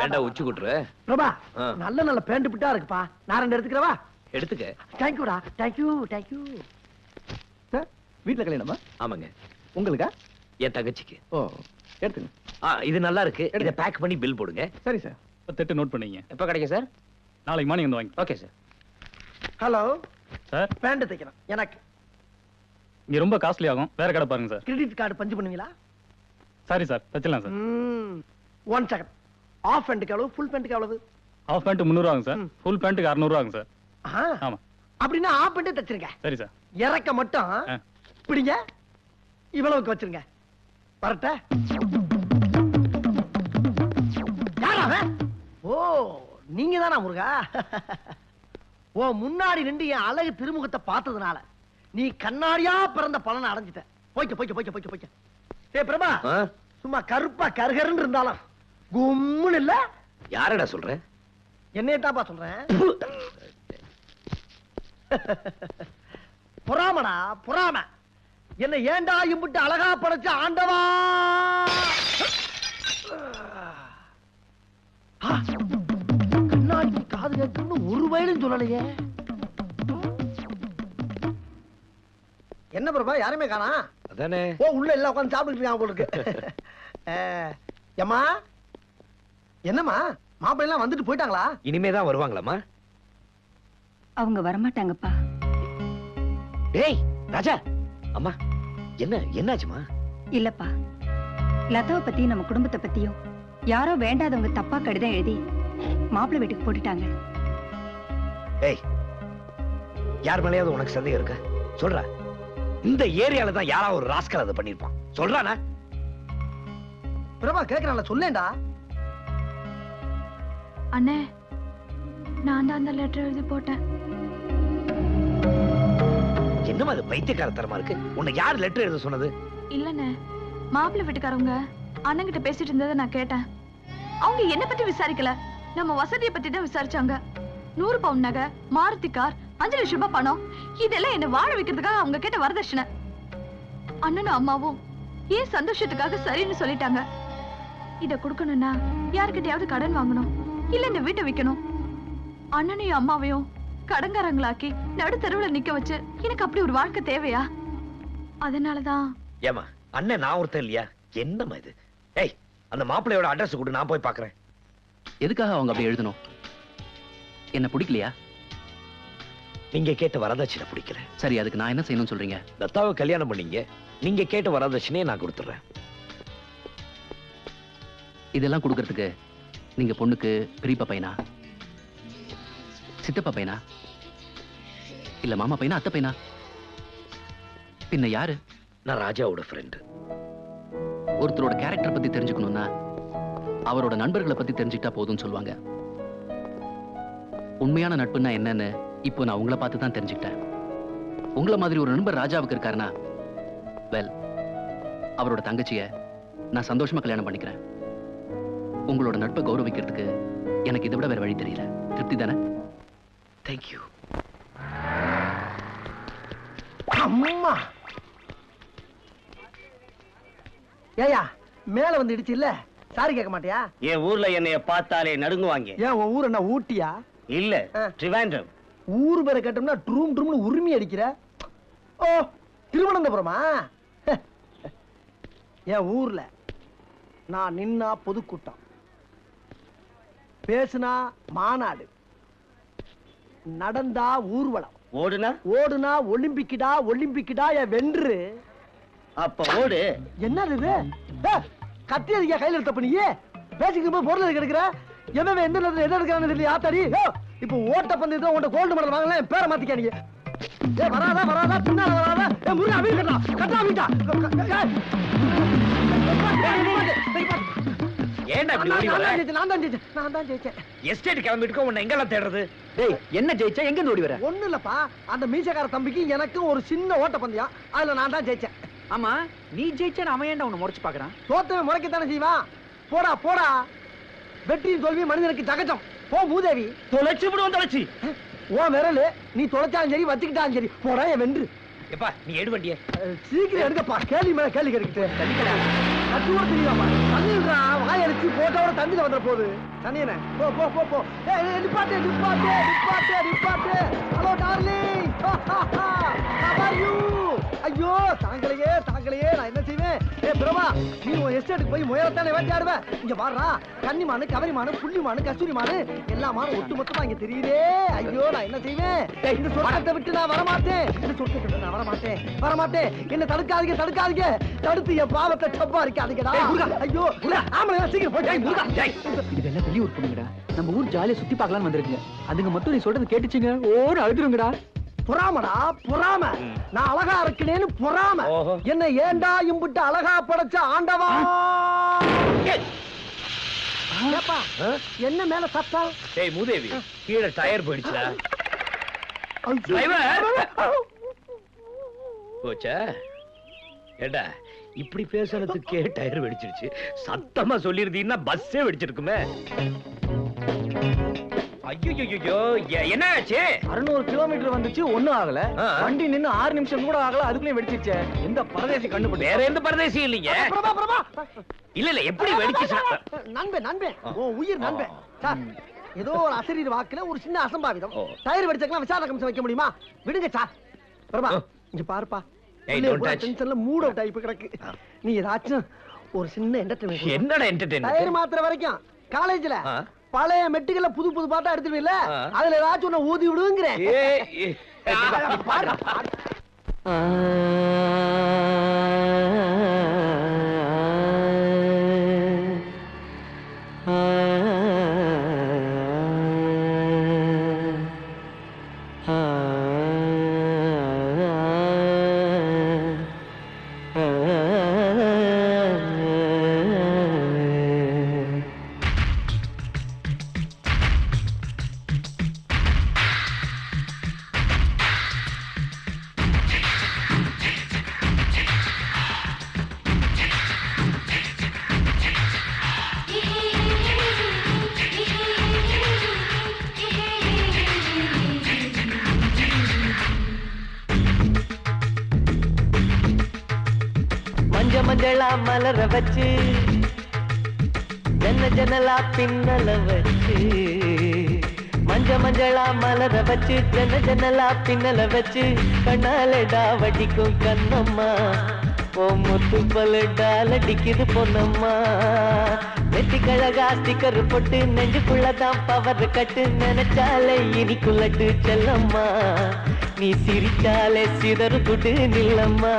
ஏண்டா உச்சி குட்டுற? பிரபா நல்ல நல்ல பேண்ட் பிட்டா இருக்குப்பா. நான் 2 எடுத்துக்கிறவா? எடுத்துக்க. தேங்க்யூடா. Thank you thank you. சார் வீட்டுல கல்யாணமா? ஆமாங்க. உங்களுக்கா? என் தங்கச்சிக்கு. ஓ எடுத்துங்க. இது நல்லா இருக்கு. இதை பேக் பண்ணி பில் போடுங்க. சரி சார். 10 நோட் பண்ணீங்க. எப்ப கிடைக்கும் சார்? நாளைக்கு மார்னிங் வந்து வாங்கி. Okay sir. Hello sir pant தைக்கிறேன் எனக்கு. இங்க ரொம்ப காஸ்ட்லி ஆகும். வேற கடை பாருங்க சார். கிரெடிட் கார்டு பஞ்சு பண்ணுவீங்களா? சாரி சார், தச்சிடலாம் சார். 1 செகண்ட். ஆஃப் பேண்ட்டுக்கு எவ்வளவு, ஃபுல் பேண்ட்டுக்கு எவ்வளவு? ஹாஃப் பேண்ட் 300 ஆகும் சார். ஃபுல் பேண்ட்டுக்கு 600 ஆகும் சார். ஆமா. அப்படின்னா ஆஃப் பேண்ட்டே தச்சிருங்க. சரி சார். இறக்க மட்டும் பிடிங்க. இவ்வளவுக்கு வச்சிருங்க. வரட்ட. யாரா? ஓ நீங்க தானா முருகா? ஓ முன்னாடி நின்று என் அழகு திருமுகத்தை பார்த்ததுனால நீ கண்ணாடியா பிறந்த பலனை அடைஞ்சிட்ட. போய்க்க போய்க்க போய்க்க போய்க்க போய்க்க. ஏய் பிரபா, சும்மா கருப்பா கருகருன்னு இருந்தாலும் கும்முன்னு இல்ல. யாரடா சொல்ற? என்னையத்தாப்பா சொல்றேன். பொறாமடா பொறாம. என்ன ஏண்டா இம்புட்டு அழகா படைச்ச ஆண்டவா. கண்ணாடிக்கு காது கேட்கணும்னு ஒரு வயலும் சொல்லலையே. என்ன பிரபா யாருமே காணா? அதானே. ஓ உள்ள எல்லாம் உட்கார்ந்து சாப்பிட்டுட்டு இருக்காங்க போல இருக்கு. ஏம்மா என்னம்மா மாப்பிள்ளை எல்லாம் வந்துட்டு போயிட்டாங்களா? இனிமேதான் வருவாங்களாமா? அவங்க வரமாட்டாங்கப்பா. டேய் ராஜா, அம்மா என்னாச்சுமா? இல்லப்பா, லதாவை பத்தி நம்ம குடும்பத்தை பத்தியும் யாரோ வேண்டாதவங்க தப்பா கடிதம் எழுதி மாப்பிள்ளை வீட்டுக்கு போட்டுட்டாங்க. ஏய், யார் மேலேயாவது உனக்கு சந்தேகம் இருக்கா? சொல்ற. இந்த ஏரியால தான் யாராவது ஒரு ராஸ்கல் அதை பண்ணிருப்பான். சொல்றானா? பிரபா கேக்குறான்ல, சொல்லேன்டா. அண்ணே, நான் தான் அந்த லெட்டர் எழுதி போட்டேன். என்னமா அது பைத்தியக்காரத்தனமா இருக்கு? உன்னை யார் லெட்டர் எழுத சொன்னது? இல்லண்ணே, மாப்பிள்ளை வீட்டுக்காரவங்க அண்ணன் கிட்ட பேசிட்டு இருந்ததை நான் கேட்டேன். அவங்க என்ன பத்தி விசாரிக்கல, நம்ம வசதியை பத்தி தான் விசாரிச்சாங்க. 100 பவுன் நகை, மாருதி கார், 5 லட்சம் ரூபாய் பணம், இதெல்லாம் என்ன வாழ வைக்கிறதுக்காக அவங்க கேட்ட வரதட்சணை. அண்ணனும் அம்மாவும் ஏன் சந்தோஷத்துக்காக சரின்னு சொல்லிட்டாங்க. இத கொடுக்கணும்னா யாருக்கிட்டையாவது கடன் வாங்கணும், இல்ல இந்த வீட்டை விற்கணும். அண்ணனையும் அம்மாவையும் கடன்காரங்களாக்கி நடு தெருவுல நிக்க வச்சு எனக்கு அப்படி ஒரு வாழ்க்கை தேவையா? அதனாலதான். ஏமா அண்ணன் நான் ஒருத்தன் இல்லையா? என்னமா இது? ஏய், அந்த மாப்பிள்ளையோட அட்ரஸ் கொடு, நான் போய் பாக்குறேன். எதுக்காக அவங்க அப்படி எழுதணும்? என்ன பிடிக்கலையா? நீங்க கேட்ட வரதட்சணை பிடிக்கல. சரி, அதுக்கு நான் என்ன செய்யணும்னு சொல்றீங்க? லதாவை கல்யாணம் பண்ணீங்க, நீங்க கேட்ட வரதட்சணையை நான் கொடுத்துறேன். இதெல்லாம் கொடுக்கறதுக்கு நீங்க பொண்ணுக்கு பெரியப்பா பையனா, சித்தப்பா பையனா, இல்ல மாமா பையனா, அத்தை பையனா? பின்ன யாரு? நான் ராஜாவோட ஃப்ரெண்ட். ஒருத்தரோட கேரக்டர் பத்தி தெரிஞ்சுக்கணும்னா அவரோட நண்பர்களை பத்தி தெரிஞ்சுக்கிட்டா போதும்னு சொல்லுவாங்க. உண்மையான நட்புன்னா என்னன்னு இப்போ நான் உங்களை பார்த்து தான் தெரிஞ்சுக்கிட்டேன். உங்களை மாதிரி ஒரு நண்பர் ராஜாவுக்கு இருக்காருன்னா, வெல், அவரோட தங்கச்சிய நான் சந்தோஷமா கல்யாணம் பண்ணிக்கிறேன். உங்களோட நட்பை கௌரவிக்கிறதுக்கு எனக்கு இதை விட வேற வழி தெரியல. திருப்தி தானே? தேங்க்யூ. அம்மா ஏயா மேல வந்து இடிச்சு இல்ல சாரி கேட்க மாட்டியா? என் ஊர்ல என்னைய பார்த்தாலே நடுங்குவாங்க. ஏன் உன் ஊர் என்ன ஊட்டியா? இல்ல, ட்ரிவாண்ட்ரம். ஊர் பேரை கேட்டோம்னா ட்ரூம் ட்ரூம்னு உரிமை அடிக்கிற. ஓ திருவனந்தபுரமா? என் ஊர்ல நான் நின்னா பொதுக்கூட்டம், பேசுனா மாநாடு, நடந்தா ஊர்வலம், ஓடுனா ஒலிம்பிக்கிடா ஒலிம்பிக்கிடா என் வென்று. அப்ப ஓடு. என்னது இது? கத்தி அதிகா கையில எடுத்த பண்ணியே பேசிக்கும் போது பொருள் எடுக்கிற. எவன் எந்த நேரத்தில் எதை எடுக்கிறான்னு தெரியல. ஆத்தாடி, இப்போ ஓட்ட பந்தயத்துல உன்ட கோல்டு மெடல் வாங்கலாம், என் பேரை மாத்திக்கானீங்க. ஏ வராதா வராதா பின்னால வராதா? ஏ முருகா வீடு கட்டலாம், கட்டா வீட்டா. ஏன்டா இப்படி ஓடி வர? நான் தான் ஜெயிச்சேன். எஸ்டேட் கிளம்பிட்டு உன்னை எங்கெல்லாம் தேடுறது? டேய், என்ன ஜெயிச்சா? எங்க இருந்து ஓடி வர? ஒண்ணு இல்லப்பா, அந்த மீசக்கார தம்பிக்கு எனக்கும் ஒரு சின்ன ஓட்ட பந்தயம், அதுல நான் தான் ஜெயிச்சேன். ஆமா, நீ ஜெயிச்சா அவன் ஏன்டா உன்னை முறைச்சு பாக்குறான்? தோத்தவன் முறைக்கத்தானே செய்வான். போடா போடா, வெற்றியின் தோல்வி மனிதனுக்கு சகஜம். போ மூதேவி. தொலைச்சு விடுவோம் தொலைச்சி. ஓ விரலு, நீ தொலைச்சாலும் சரி வச்சுக்கிட்டாலும் சரி, போடா என் வென்று. எப்பா நீ எடு வண்டிய. சீக்கிரம் எடுக்கப்பா. கேள்வி மேல கேள்வி கேட்டுக்கிட்டு கட்டுவோட தெரியாமா தண்ணின்றா வாய் அடிச்சு போட்டோட தண்ணியில வந்துட போகுது. தண்ணியனே போ போ போ போ. நிப்பாட்டு நிப்பாட்டு நிப்பாட்டு நிப்பாட்டு. Hello darling, how are you? ஐயோ தாங்களையே தாங்களையே, நான் என்ன செய்வேன்? பிரபா, நீ உன் எஸ்டேட்டுக்கு போய் முயலத்தானே வேட்டையாடுவ. இங்க பாடுறா, கன்னிமானு கவரிமானு புள்ளிமானு கஸ்தூரிமானு எல்லா மானும் ஒட்டு மொத்தமா இங்க தெரியுதே. ஐயோ நான் என்ன செய்வேன்? இந்த சொர்க்கத்தை விட்டு நான் வரமாட்டேன். இந்த சொர்க்கத்தை விட்டு நான் வரமாட்டேன் வரமாட்டேன். என்ன தடுக்காதீங்க தடுக்காதீங்க. தடுத்து என் பாவத்தை சம்பாதிக்காதீங்கடா. ஐயோ ஆமா சீக்கிரம் போய். இதெல்லாம் வெளியூர் பொண்ணுங்கடா. நம்ம ஊர் ஜாலியா சுத்தி பார்க்கலாம்னு வந்திருக்குங்க. அதுங்க மட்டும் நீ சொல்றது கேட்டுச்சுங்க ஓன்னு அழுதுருங்கடா. பொறாமடா பொறாம. நான் அழகா இருக்கேன்னு பொறாம. என்ன ஏண்டா இம்புட்டு அழகா படைச்ச ஆண்டவா? என்ன மேல சத்தம்? ஏய் மூதேவி, கீழே டயர் போயிடுச்சுடா. போச்சா? ஏடா இப்படி பேசுறதுக்கே டயர் வெடிச்சிருச்சு. சத்தமா சொல்லிருந்தீங்கன்னா பஸ்ஸே வெடிச்சிருக்குமே. ஐயோ என்ன ஆச்சு? 600 கிலோமீட்டர் வந்துச்சு, ஒண்ணும் ஆகல. வண்டி நின்னு 6 நிமிஷம் கூட ஆகல, அதுக்குள்ளே வெடிச்சிருச்சே. எந்த பரதேசி கண்டுபிடி? வேற எந்த பரதேசி இல்லைங்க. பிரபா பிரபா இல்ல எப்படி வெடிச்சு? நண்பன் நண்பன் ஓ உயிர் நண்பன் சார். ஏதோ ஒரு அசரீர் வாக்குல ஒரு சின்ன அசம்பாவிதம். டயர் வெடிச்சக்கலாம் விசாரணை கமிஷன் வைக்க முடியுமா? விடுங்க சார். பிரபா இங்க பாருப்பா, டென்ஷன்ல மூட் அவுட் ஆகி கிடக்கு. நீ ஏதாச்சும் ஒரு சின்ன என்டர்டைன்மெண்ட். என்னடா என்டர்டைன்மெண்ட்? டயர் மாத்திர வரைக்கும் காலேஜ்ல பழைய மெட்டுகளை புது புது பாட்டா எடுத்துருவீல்ல, அதுல ஏதாச்சும் ஒண்ணு ஊதி விடுங்கிறேன். மஞ்சளா மலர வச்சு ஜன்னலா பின்னல வச்சு மஞ்சளா மலர வச்சு ஜன்னலா பின்னல வச்சு கண்ணாலடா வடிக்கும் கண்ணம்மா ஓ முத்து பல்லடால் அடிக்குது பொன்னம்மா நெத்தி கழகா ஸ்டிக்கர் போட்டு நெஞ்சுக்குள்ளதான் பவர் கட்டு நினைச்சாலே இனிக்குள்ளட்டு செல்லம்மா நீ சிரிச்சாலே சிதறு குடு நில்லம்மா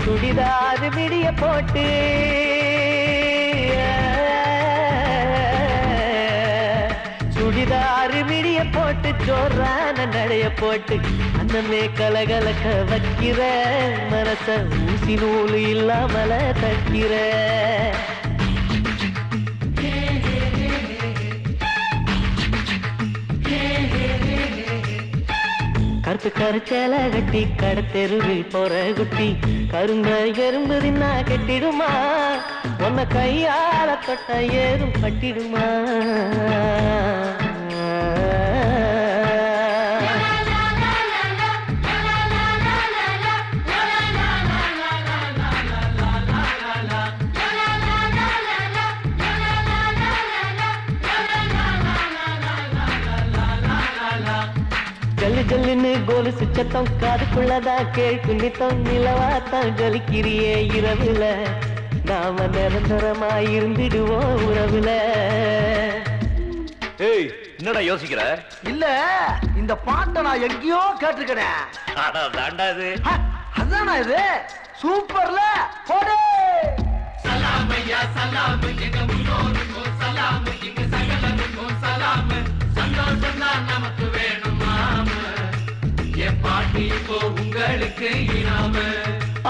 சுடிதாறு விடிய போட்டு சுடிதாறு விடிய போட்டு ஜோரான நடைய போட்டு அன்னமே கலகலக்க வைக்கிற மனச ஊசி நூல் இல்லாமல தைக்கிற கருத்து கருச்சேல கட்டி கடத்தெருவில் போற குட்டி கருங்க எறும்பு தின்னா கெட்டிடுமா உன்ன கையால தொட்ட ஏறும் பட்டிடுமா ஜல்லு ஜல்லுன்னு கோலுசு சத்தம் காதுக்குள்ளதான் கேட்கும் நித்தம் நிலவாத்தான் ஜலிக்கிறியே இரவுல நாம நிரந்தரமா இருந்துடுவோம் உறவுல. ஏய் என்னடா யோசிக்கிற? இல்ல இந்த பாட்டை நான் எங்கேயோ கேட்டிருக்கேன். அதானா இது? சூப்பர்ல போடு. சலாம் ஐயா சலாம் எங்க முன்னோருக்கும் சலாம் எங்க சகலருக்கும் சலாம் சந்தோஷம் தான் நமக்கு வேணும் மாம என் பாட்டி இப்போ உங்களுக்கு இனாம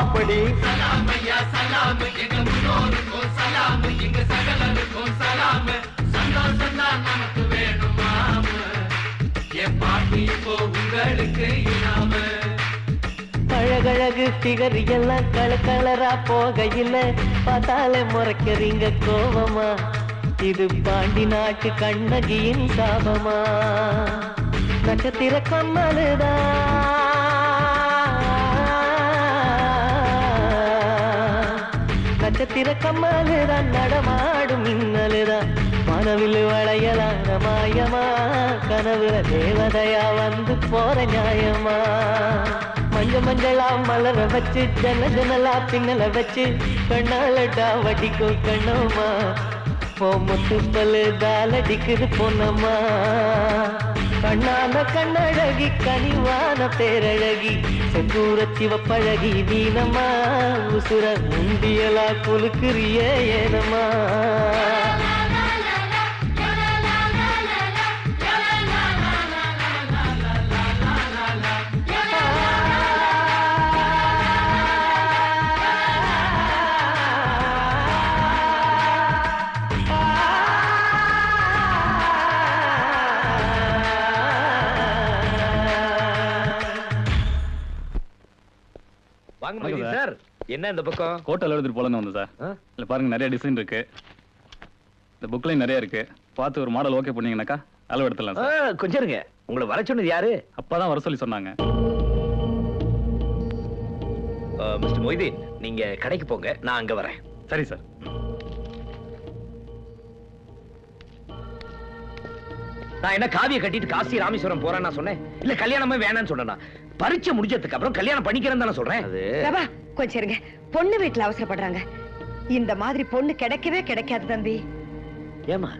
அப்படி சலாம் ஐயா சலாம் எங்க முன்னோருக்கும் சலாம் எங்க சகலருக்கும் சலாம் சந்தோஷம் தான் நமக்கு வேணும் மாம என் பாட்டி இப்போ உங்களுக்கு இனாம அழகழகு பிகர் எல்லாம் கலரா போகையில பார்த்தாலே முறைக்கிறீங்க கோபமா இது பாண்டி நாட்டு கண்ணகியின் சாபமா நட்சத்திர கம்மலுதான் நட்சத்திர கம்மலுதான் நடமாடும் மின்னலுதான் மனவில் வளையலான மாயமா கனவுல தேவதையா வந்து போற நியாயமா மஞ்சளா மலர வச்சு ஜனலா பின்னல வச்சு கண்ணாலடா வடிக்கும் கண்ணம்மா முத்து பல்லு தாளடிக்குது பொன்னம்மா கண்ணான கண்ணழகி கனிவான பேரழகி செந்தூர சிவப்பழகி நீனம்மா உசுர உண்டியலா குலுக்குறிய ஏனம்மா சார் என்ன இந்த பக்கம் ஹோட்டல் எடுத்துட்டு போலன்னு வந்து சார் இல்ல பாருங்க நிறைய டிசைன் இருக்கு இந்த புக்லையும் நிறைய இருக்கு பார்த்து ஒரு மாடல் ஓகே பண்ணீங்கன்னாக்கா அளவு எடுத்துடலாம் சார் கொஞ்சம் இருங்க உங்களை வர சொன்னது யாரு அப்பதான் வர சொல்லி சொன்னாங்க மிஸ்டர் மொய்தீன் நீங்க கடைக்கு போங்க நான் அங்க வரேன் சரி சார் நான் என்ன காவிய கட்டிட்டு காசி ராமேஸ்வரம் போறேன்னு நான் சொன்னேன் இல்ல கல்யாணமே வேணாம்னு சொன்னா பரீட்சை முடிஞ்சதுக்கு அப்புறம் கல்யாணம் பண்ணிக்கிறேன்னு தானே சொல்றேன் பிரபா கொஞ்சம் இருங்க பொண்ணு வீட்டுல அவசரப்படுறாங்க இந்த மாதிரி பொண்ணு கிடைக்கவே கிடைக்காது தம்பி ஏமா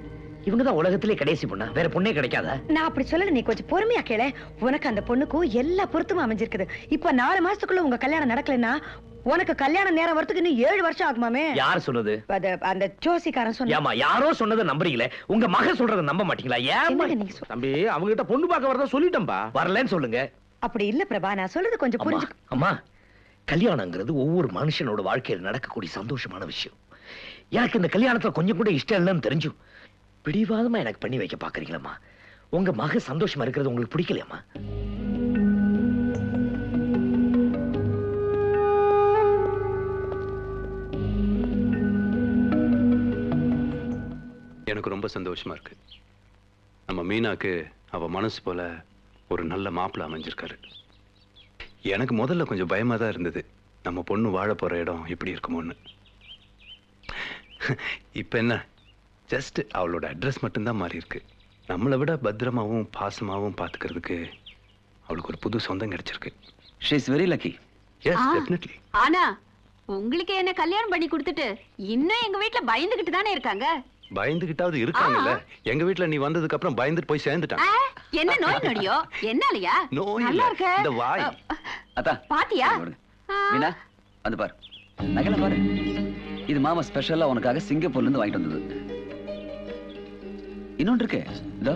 இவங்கதான் உலகத்திலே கடைசி பொண்ணா வேற பொண்ணே கிடைக்காதா நான் அப்படி சொல்லல நீ கொஞ்சம் பொறுமையா கேள உனக்கு அந்த பொண்ணுக்கும் எல்லா பொருத்தமும் அமைஞ்சிருக்குது இப்ப 4 மாசத்துக்குள்ள உங்க கல்யாணம் நடக்கலன்னா உனக்கு கல்யாண நேரம் வரதுக்கு இன்னும் 7 வருஷம் ஆகுமாமே யார் சொன்னது அந்த ஜோசிக்காரன் சொன்னா ஏமா யாரோ சொன்னதை நம்புறீங்களே உங்க மக சொல்றதை நம்ப மாட்டீங்களா ஏமா தம்பி அவங்க கிட்ட பொண்ணு பார்க்க வரதா சொல்லிட்டேன்பா வரலன்னு சொல்லுங்க அப்படி இல்ல பிரபா நான் சொல்றது கொஞ்சம் புரிஞ்சு அம்மா கல்யாணங்கிறது ஒவ்வொரு மனுஷனோட வாழ்க்கையில் நடக்கக்கூடிய சந்தோஷமான விஷயம் எனக்கு இந்த கல்யாணத்துல கொஞ்சம் கூட இஷ்டம் இல்லைன்னு தெரிஞ்சும் பிடிவாதமா எனக்கு பண்ணி வைக்க பாக்குறீங்களா உங்க மக சந்தோஷமா இருக்கிறது உங்களுக்கு பிடிக்கலையாமா எனக்கு ரொம்ப சந்தோஷமா இருக்கு நம்ம மீனாக்கு அவ மனசு போல ஒரு நல்ல மாப்பிள்ளை அமைஞ்சிருக்காரு எனக்கு முதல்ல கொஞ்சம் பயமா தான் இருந்தது நம்ம பொண்ணு வாழ போற இடம் எப்படி இருக்குமோன்னு இப்ப என்ன ஜஸ்ட் அவளோட அட்ரஸ் மட்டும்தான் மாறி இருக்கு நம்மளை விட பத்திரமாவும் பாசமாவும் பாத்துக்கிறதுக்கு அவளுக்கு ஒரு புது சொந்தம் கிடைச்சிருக்கு she is very lucky yes definitely ஆனா உங்களுக்கு என்ன கல்யாணம் பண்ணி கொடுத்துட்டு இன்னும் எங்க வீட்ல பயந்துகிட்டு தானே இருக்காங்க பயந்துகிட்டாவது இருக்காங்கல்ல எங்க வீட்ல நீ வந்ததுக்கு அப்புறம் பயந்துட்டு போய் சேர்ந்துட்டான் என்ன நோய் நொடியோ என்னாலயா நல்லா இருக்க இந்த வாய் அத்தா பாத்தியா மீனா வந்து பாரு நகல பாரு இது மாமா ஸ்பெஷலா உனக்காக சிங்கப்பூர்ல இருந்து வாங்கிட்டு வந்தது இன்னொன்று இருக்கு இதோ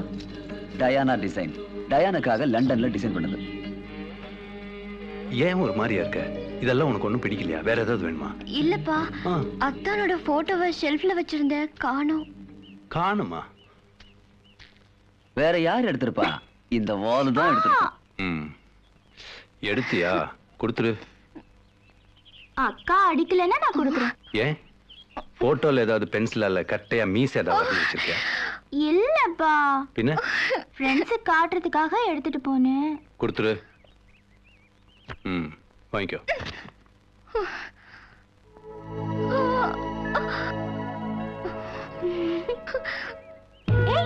டயானா டிசைன் டயானாக்காக லண்டன்ல டிசைன் பண்ணது ஏன் ஒரு மாதிரியா இருக்க இதெல்லாம் உனக்கு ஒண்ணும் பிடிக்கலையா வேற ஏதாவது வேணுமா இல்லப்பா அத்தானோட போட்டோவை ஷெல்ஃப்ல வச்சிருந்தேன் காணுமா வேற யார் எடுத்திருப்பா இந்த வால் தான் எடுத்திருப்பா எடுத்தியா கொடுத்துரு அக்கா அடிக்கலன்னா நான் கொடுக்குறேன் ஏன் போட்டோல ஏதாவது பென்சிலால கட்டையா மீஸ் ஏதாவது வச்சிருக்கியா இல்லப்பா பின்ன ஃப்ரெண்ட்ஸ் காட்டுறதுக்காக எடுத்துட்டு போனேன் கொடுத்துரு வாங்கிக்கோ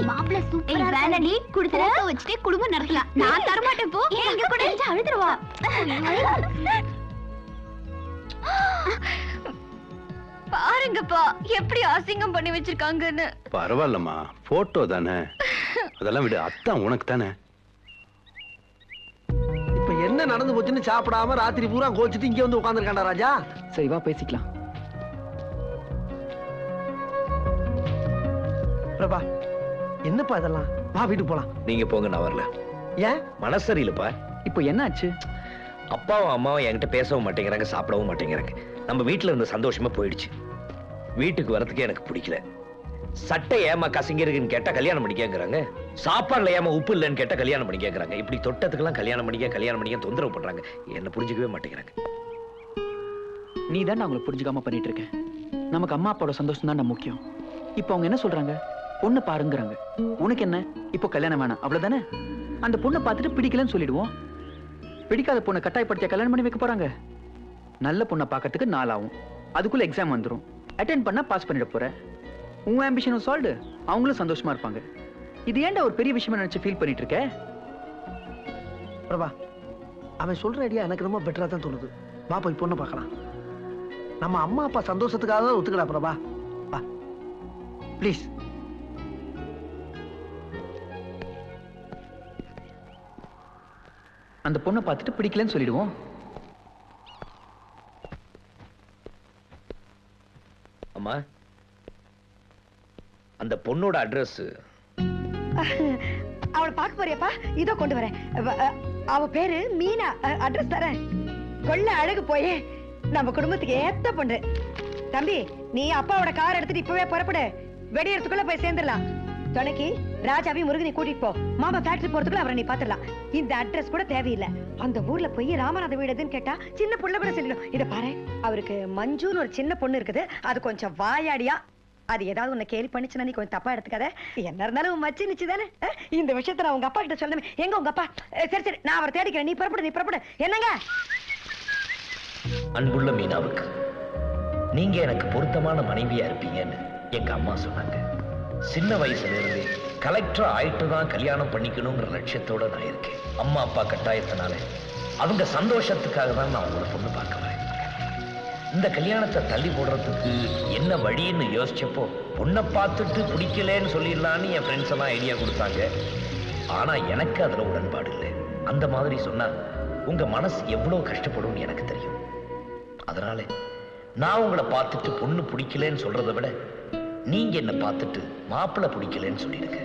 மாப்பிள்ள சூப்பரா வேணடி குடுத்துற வச்சிட்டே குடும்பம் நடத்தலாம் நான் தர மாட்டேன் போ எங்க கூட இருந்து அழுதுறவா பாருங்கப்பா எப்படி அசிங்கம் பண்ணி வச்சிருக்காங்கன்னு பரவாயில்லம்மா போட்டோ தானே அதெல்லாம் விடு அத்தான் உனக்கு தானே இப்ப என்ன நடந்து போச்சுன்னு சாப்பிடாம ராத்திரி பூரா கோச்சிட்டு இங்க வந்து உட்கார்ந்திருக்காண்டா ராஜா சரி வா பேசிக்கலாம் பிரபா என்னப்பா இதெல்லாம் வா வீட்டுக்கு போலாம் நீங்க போங்க நான் வரல ஏன் மனசு சரியில்லைப்பா இப்போ என்ன ஆச்சு அப்பாவும் அம்மாவும் என்கிட்ட பேசவும் மாட்டேங்கிறாங்க சாப்பிடவும் மாட்டேங்கிறாங்க நம்ம வீட்டுல இருந்த சந்தோஷமா போயிடுச்சு வீட்டுக்கு வரதுக்கே எனக்கு பிடிக்கல சட்டை ஏமா கசங்கி இருக்குன்னு கேட்டா கல்யாணம் பண்ணிக்கங்கிறாங்க சாப்பாடுல ஏமா உப்பு இல்லைன்னு கேட்டா கல்யாணம் பண்ணி கேட்கறாங்க இப்படி தொட்டத்துக்கெல்லாம் கல்யாணம் பண்ணிக்க தொந்தரவு பண்றாங்க என்ன புரிஞ்சுக்கவே மாட்டேங்கிறாங்க நீ தான் அவங்களை புரிஞ்சுக்காம பண்ணிட்டு இருக்க நமக்கு அம்மா அப்பாவோட சந்தோஷம் தான் முக்கியம் இப்போ அவங்க என்ன சொல்றாங்க பொண்ணு பாருங்கிறாங்க உனக்கு என்ன இப்போ கல்யாணம் வேணாம் அவ்வளவுதானே அந்த பொண்ணை பார்த்துட்டு பிடிக்கலன்னு சொல்லிடுவோம் பிடிக்காத பொண்ணை கட்டாயப்படுத்திய கல்யாணம் பண்ணி வைக்க போறாங்க நல்ல பொண்ணை பார்க்கறதுக்கு 4 ஆகும் அதுக்குள்ள எக்ஸாம் வந்துடும் அட்டென்ட் பண்ணா பாஸ் பண்ணிட போற. உன் ஆம்பிஷனும் சால்வ்டு, அவங்களும் சந்தோஷமா இருப்பாங்க. இது ஏன்டா ஒரு பெரிய விஷயமா நினைச்சு ஃபீல் பண்ணிட்டு இருக்க? பிரபா, அவன் சொல்ற ஐடியா எனக்கு ரொம்ப பெட்டரா தான் தோணுது. வா போய் பொண்ணை பார்க்கலாம். நம்ம அம்மா அப்பா சந்தோஷத்துக்காக தான் ஒத்துக்கடா பிரபா. வா ப்ளீஸ். அந்த பொண்ணை பார்த்துட்டு பிடிக்கலன்னு சொல்லிடுவோம். அம்மா, அந்த பொண்ணோட அட்ரஸ். அவளை பார்க்க போறியாப்பா? இதோ கொண்டு வரேன். அவ பேரு மீனா. அட்ரஸ் தரேன். கொள்ள அழகு போயே, நம்ம குடும்பத்துக்கு ஏத்த பொண்ணு. தம்பி, நீ அப்பாவோட கார் எடுத்துட்டு இப்பவே புறப்படு. வெடியறதுக்குள்ள போய் சேர்ந்துடலாம். துணைக்கு ராஜாவையும் முருகனை கூட்டிட்டு போ. மாமா ஃபேக்டரி போறதுக்குள்ள அவரை நீ பாத்துடலாம். இந்த அட்ரஸ் கூட தேவையில்லை. அந்த ஊர்ல போய் ராமநாத வீடு எதுன்னு கேட்டா சின்ன புள்ள கூட சொல்லிடும். இத பாரு, அவருக்கு மஞ்சுன்னு ஒரு சின்ன பொண்ணு இருக்குது. அது கொஞ்சம் வாயாடியா. அது ஏதாவது உன்னை கேலி பண்ணிச்சுன்னா நீ கொஞ்சம் தப்பா எடுத்துக்காத. என்ன இருந்தாலும் உன் மச்சி நிச்சு தானே. இந்த விஷயத்த நான் உங்க அப்பா கிட்ட சொல்லணுமே. எங்க உங்க அப்பா? சரி சரி, நான் அவரை தேடிக்கிறேன். நீ புறப்படு. என்னங்க? அன்புள்ள மீனாவுக்கு நீங்க எனக்கு பொருத்தமான மனைவியா இருப்பீங்கன்னு எங்க அம்மா சொன்னாங்க. சின்ன வயசுல இருந்து கலெக்டர் ஆயிட்டு தான் கல்யாணம் பண்ணிக்கணுங்கிற லட்சியத்தோட நான் இருக்கேன். அம்மா அப்பா கட்டாயத்தினால அவங்க சந்தோஷத்துக்காக தான் நான் உங்களை பொண்ணு பார்க்க வரேன். இந்த கல்யாணத்தை தள்ளி போடுறதுக்கு என்ன வழின்னு யோசிச்சப்போ பொண்ணை பார்த்துட்டு பிடிக்கலன்னு சொல்லிடலான்னு என் ஃப்ரெண்ட்ஸ் எல்லாம் ஐடியா கொடுத்தாங்க. ஆனா எனக்கு அதுல உடன்பாடு இல்லை. அந்த மாதிரி சொன்னா உங்க மனசு எவ்வளவு கஷ்டப்படும்னு எனக்கு தெரியும். அதனால நான் உங்களை பார்த்துட்டு பொண்ணு பிடிக்கலன்னு சொல்றதை விட நீங்க என்ன பார்த்துட்டு மாப்பிள்ளை பிடிக்கலன்னு சொல்லிடுங்க.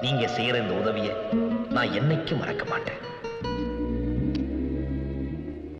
நீங்க செய்யற இந்த உதவியை நான் என்னைக்கும் மறக்க மாட்டேன்.